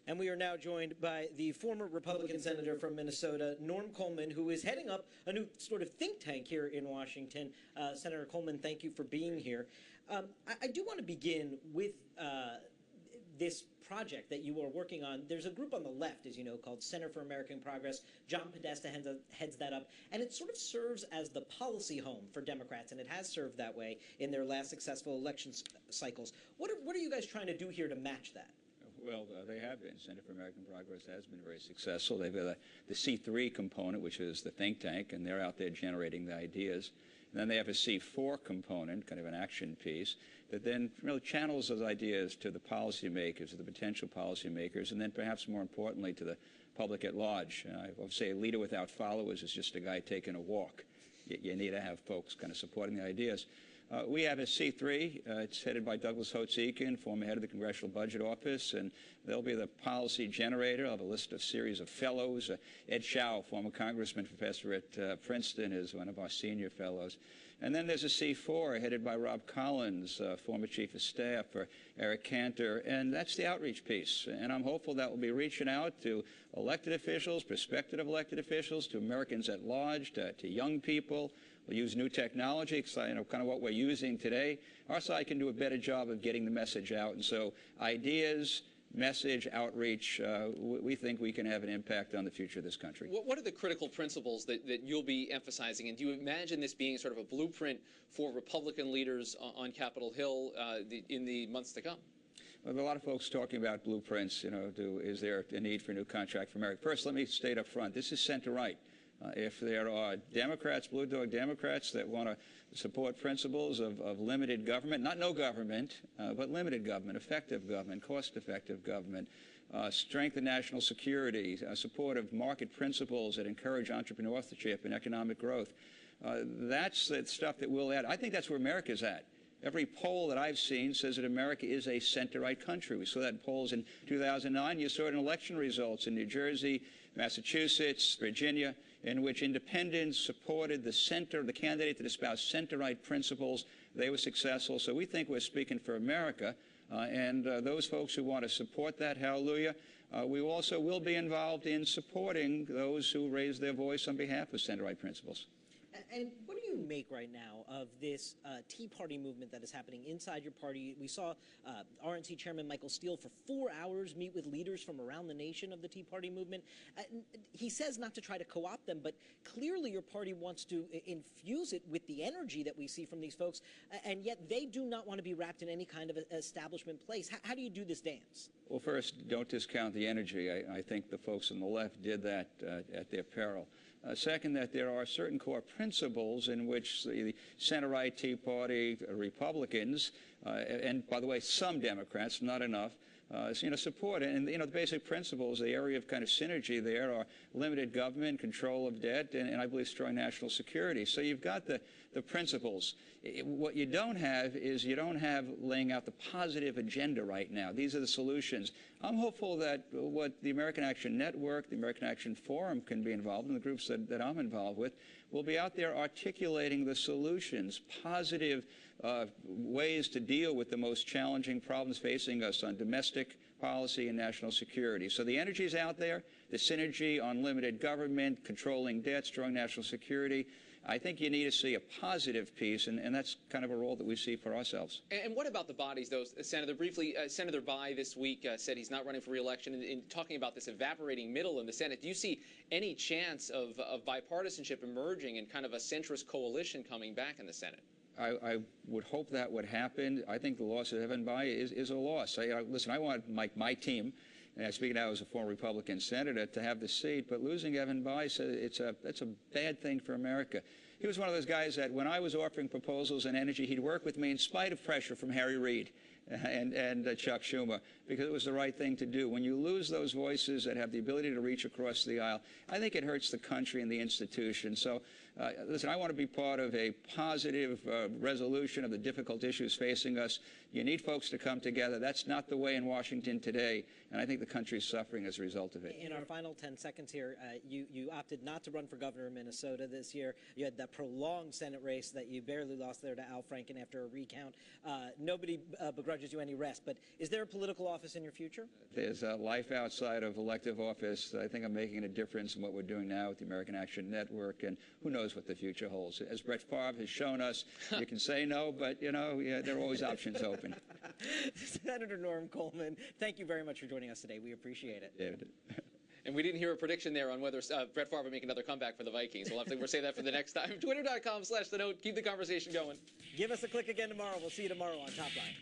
And we are now joined by the former Republican senator from Minnesota, Norm Coleman, who is heading up a new sort of think tank here in Washington. Senator Coleman, thank you for being here. I do want to begin with this project that you are working on. There's a group on the left, as you know, called Center for American Progress. John Podesta heads that up, and it sort of serves as the policy home for Democrats, and it has served that way in their last successful election cycles. What are you guys trying to do here to match that? Well, they have been. Center for American Progress has been very successful. They've got the C3 component, which is the think tank, and they're out there generating the ideas. And then they have a C4 component, kind of an action piece, that then really channels those ideas to the policymakers, to the potential policymakers, and then perhaps more importantly to the public at large. I would say a leader without followers is just a guy taking a walk. You need to have folks kind of supporting the ideas. We have a C3. It's headed by Douglas Holtz-Eakin, former head of the Congressional Budget Office, and they'll be the policy generator. I'll have a list of series of fellows. Ed Schau, former congressman, professor at Princeton, is one of our senior fellows. And then there's a C4 headed by Rob Collins, former chief of staff for Eric Cantor, and that's the outreach piece. And I'm hopeful that we'll be reaching out to elected officials, prospective elected officials, to Americans at large, to young people. We'll use new technology, kind of what we're using today. Our side can do a better job of getting the message out. And so ideas, message, outreach, we think we can have an impact on the future of this country. What are the critical principles that you'll be emphasizing? And do you imagine this being sort of a blueprint for Republican leaders on Capitol Hill in the months to come? Well, there are a lot of folks talking about blueprints. Is there a need for a new contract for America? First, let me state up front, this is center-right. If there are Democrats, Blue Dog Democrats, that want to support principles of limited government, not no government, but limited government, effective government, cost-effective government, strength in national security, support of market principles that encourage entrepreneurship and economic growth, that's the stuff that we'll add. I think that's where America's at. Every poll that I've seen says that America is a center-right country. We saw that in polls in 2009. You saw it in election results in New Jersey, Massachusetts, Virginia, in which independents supported the center, the candidate that espoused center-right principles. They were successful. So we think we're speaking for America. And those folks who want to support that, hallelujah, we also will be involved in supporting those who raise their voice on behalf of center-right principles. And what do you make right now of this Tea Party movement that is happening inside your party? We saw RNC Chairman Michael Steele for 4 hours meet with leaders from around the nation of the Tea Party movement. He says not to try to co-opt them, but clearly your party wants to infuse it with the energy that we see from these folks, and yet they do not want to be wrapped in any kind of establishment place. How do you do this dance? Well, first, don't discount the energy. I think the folks on the left did that at their peril. Second, that there are certain core principles in which the center-right Tea Party Republicans, and by the way, some Democrats, not enough, support it. And, the basic principles, the area of kind of synergy there are limited government, control of debt, and I believe strong national security. So you've got the principles. What you don't have is you don't have laying out the positive agenda right now. These are the solutions. I'm hopeful that what the American Action Network, the American Action Forum can be involved in, the groups that I'm involved with, will be out there articulating the solutions, positive ways to deal with the most challenging problems facing us on domestic policy and national security. So the energy is out there, the synergy on limited government, controlling debt, strong national security. I think you need to see a positive piece, and that's kind of a role that we see for ourselves. And what about the bodies, though, Senator? Briefly, Senator Bai this week said he's not running for re-election. In talking about this evaporating middle in the Senate, do you see any chance of bipartisanship emerging and kind of a centrist coalition coming back in the Senate? I would hope that would happen. I think the loss of Evan Bai is a loss. Listen, I want my team, and speaking now as a former Republican senator, to have the seat, but losing Evan Bai, that's a bad thing for America. He was one of those guys that when I was offering proposals on energy, he'd work with me in spite of pressure from Harry Reid and Chuck Schumer, because it was the right thing to do. When you lose those voices that have the ability to reach across the aisle, I think it hurts the country and the institution. So, listen, I want to be part of a positive resolution of the difficult issues facing us. You need folks to come together. That's not the way in Washington today, and I think the country is suffering as a result of it. In our final 10 seconds here, you opted not to run for governor of Minnesota this year. You had that prolonged Senate race that you barely lost there to Al Franken after a recount. Nobody begrudges begrudges you any rest, but is there a political office in your future? There's a life outside of elective office. I think I'm making a difference in what we're doing now with the American Action Network, and who knows what the future holds. As Brett Favre has shown us, you can say no, but, you know, yeah, there are always options open. Senator Norm Coleman, thank you very much for joining us today. We appreciate it. David. And we didn't hear a prediction there on whether Brett Favre will make another comeback for the Vikings. We'll save that for the next time. Twitter.com/TheNote. Keep the conversation going. Give us a click again tomorrow. We'll see you tomorrow on Top Line.